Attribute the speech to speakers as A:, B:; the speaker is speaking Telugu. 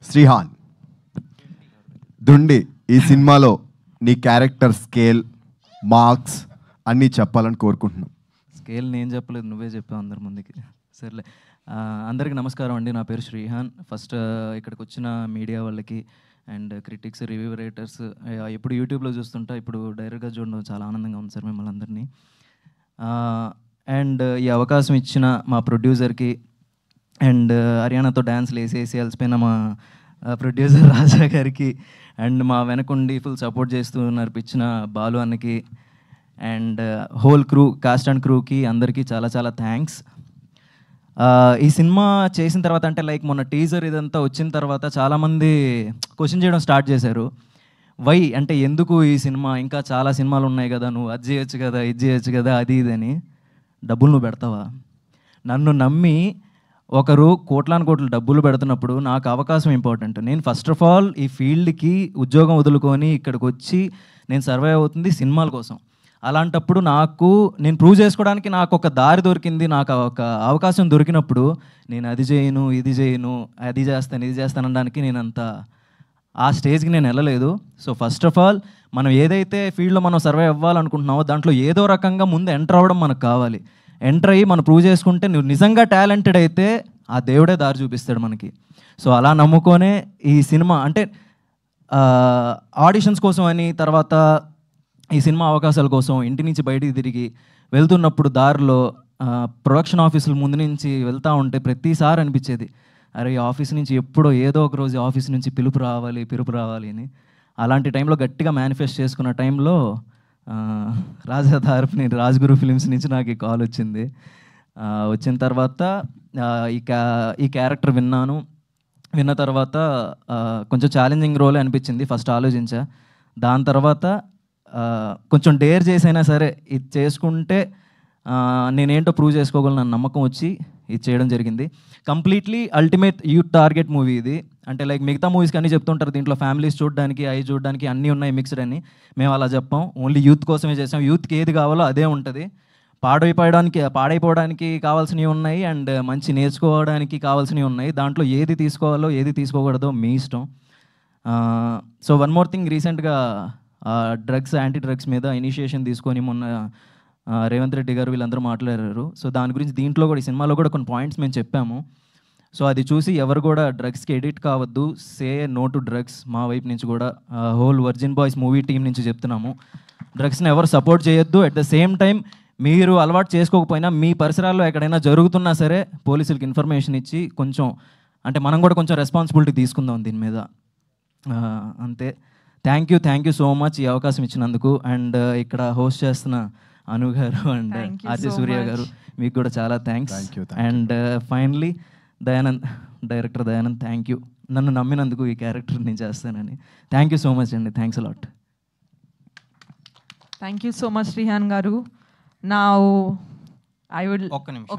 A: శ్రీహాన్ దుండి ఈ సినిమాలో నీ క్యారెక్టర్ స్కేల్ మార్క్స్ అన్నీ చెప్పాలని కోరుకుంటున్నాను.
B: స్కేల్ నేను చెప్పలేదు, నువ్వే చెప్పావు అందరి ముందుకి. సర్లే, అందరికీ నమస్కారం అండి. నా పేరు శ్రీహాన్. ఫస్ట్ ఇక్కడికి వచ్చిన మీడియా వాళ్ళకి అండ్ క్రిటిక్స్, రివ్యూ రైటర్స్, ఎప్పుడు యూట్యూబ్లో చూస్తుంటా, ఇప్పుడు డైరెక్ట్గా చూడడం చాలా ఆనందంగా ఉంది సార్ మిమ్మల్ని అందరినీ. అండ్ ఈ అవకాశం ఇచ్చిన మా ప్రొడ్యూసర్కి అండ్ హర్యానాతో డ్యాన్స్లు వేసేసి అలసిపోయిన మా ప్రొడ్యూసర్ రాజా గారికి అండ్ మా వెనకుండి ఫుల్ సపోర్ట్ చేస్తూ నడిపించిన బాలు అన్నకి and whole crew, cast and క్రూకి అందరికీ చాలా చాలా థ్యాంక్స్. ఈ సినిమా చేసిన తర్వాత అంటే లైక్ మొన్న టీజర్ ఇదంతా వచ్చిన తర్వాత చాలామంది క్వశ్చన్ చేయడం స్టార్ట్ చేశారు. వై అంటే ఎందుకు ఈ సినిమా, ఇంకా చాలా సినిమాలు ఉన్నాయి కదా, నువ్వు అది చేయొచ్చు కదా, ఇది చేయొచ్చు కదా, అది ఇదని. డబ్బులు నువ్వు పెడతావా? నన్ను నమ్మి ఒకరు కోట్లాను కోట్లు డబ్బులు పెడుతున్నప్పుడు నాకు అవకాశం ఇంపార్టెంట్. నేను ఫస్ట్ ఆఫ్ ఆల్ ఈ ఫీల్డ్కి ఉద్యోగం వదులుకొని ఇక్కడికి వచ్చి నేను సర్వైవ్ అవుతుంది సినిమాల కోసం. అలాంటప్పుడు నేను ప్రూవ్ చేసుకోవడానికి నాకు ఒక దారి దొరికింది, నాకు ఒక అవకాశం దొరికినప్పుడు నేను అది చేయను, ఇది చేయను, అది చేస్తాను, ఇది చేస్తాను అనడానికి నేను ఆ స్టేజ్కి నేను వెళ్ళలేదు. సో ఫస్ట్ ఆఫ్ ఆల్ మనం ఏదైతే ఫీల్డ్లో మనం సర్వైవ్ అవ్వాలనుకుంటున్నామో దాంట్లో ఏదో రకంగా ముందు ఎంటర్ అవ్వడం మనకు కావాలి. ఎంటర్ అయ్యి మనం ప్రూవ్ చేసుకుంటే నువ్వు నిజంగా టాలెంటెడ్ అయితే ఆ దేవుడే దారి చూపిస్తాడు మనకి. సో అలా నమ్ముకొనే ఈ సినిమా అంటే ఆడిషన్స్ కోసం అని, తర్వాత ఈ సినిమా అవకాశాల కోసం ఇంటి నుంచి బయటికి తిరిగి వెళ్తున్నప్పుడు దారిలో ప్రొడక్షన్ ఆఫీసుల ముందు నుంచి వెళ్తూ ఉంటే ప్రతిసారి అనిపించేది, అరే ఈ ఆఫీస్ నుంచి ఎప్పుడో ఏదో ఒక రోజు ఆఫీస్ నుంచి పిలుపు రావాలి అని. అలాంటి టైంలో గట్టిగా మేనిఫెస్ట్ చేసుకున్న టైంలో రాజా తరపుని రాజ్గురు ఫిలిమ్స్ నుంచి నాకు ఈ కాల్ వచ్చింది. వచ్చిన తర్వాత ఈ క్యారెక్టర్ విన్న తర్వాత కొంచెం ఛాలెంజింగ్ రోలే అనిపించింది. ఫస్ట్ ఆలోచించా, దాని తర్వాత కొంచెం డేర్ చేసైనా సరే ఇది చేసుకుంటే నేనేంటో ప్రూవ్ చేసుకోగలను నా నమ్మకం వచ్చి ఇది చేయడం జరిగింది. Completely ultimate youth target movie ఇది. అంటే లైక్ మిగతా మూవీస్కి అన్నీ చెప్తుంటారు దీంట్లో ఫ్యామిలీస్ చూడడానికి, చూడడానికి అన్నీ ఉన్నాయి మిక్స్డ్ అని. మేము అలా చెప్పాం, ఓన్లీ యూత్ కోసమే చేసాం. యూత్కి ఏది కావాలో అదే ఉంటుంది. పాడైపోవడానికి కావాల్సినవి ఉన్నాయి అండ్ మంచి నేర్చుకోవడానికి కావాల్సినవి ఉన్నాయి. దాంట్లో ఏది తీసుకోవాలో ఏది తీసుకోకూడదో మీ ఇష్టం. సో వన్ మోర్ థింగ్, రీసెంట్గా యాంటీ డ్రగ్స్ మీద ఇనిషియేషన్ తీసుకొని మొన్న రేవంత్ రెడ్డి గారు వీళ్ళందరూ మాట్లాడారు. సో దాని గురించి దీంట్లో కూడా, ఈ సినిమాలో కూడా కొన్ని పాయింట్స్ మేము చెప్పాము. సో అది చూసి ఎవరు కూడా డ్రగ్స్కి ఎడిట్ కావద్దు, సే నో టు డ్రగ్స్. మా వైపు నుంచి కూడా whole virgin boys movie team నుంచి చెప్తున్నాము, డ్రగ్స్ని ఎవరు సపోర్ట్ చేయొద్దు. అట్ ద సేమ్ టైం మీరు అలవాటు చేసుకోకపోయినా మీ పరిసరాల్లో ఎక్కడైనా జరుగుతున్నా సరే పోలీసులకి ఇన్ఫర్మేషన్ ఇచ్చి కొంచెం అంటే మనం కూడా కొంచెం రెస్పాన్సిబిలిటీ తీసుకుందాం దీని మీద. అంతే. థ్యాంక్ యూ సో మచ్ ఈ అవకాశం ఇచ్చినందుకు. అండ్ ఇక్కడ హోస్ట్ చేస్తున్న అను గారు అండ్ ఆర్జే సూర్య గారు, మీకు కూడా చాలా thanks. And finally director Dayanand, thank you నన్ను నమ్మినందుకు, ఈ క్యారెక్టర్ నేను చేస్తానని. థ్యాంక్ యూ సో మచ్ అండి, thanks a lot.
C: Thank you so much Shrihan గారు. నా ఐ వుడ్
B: ఒక్క నిమిషం.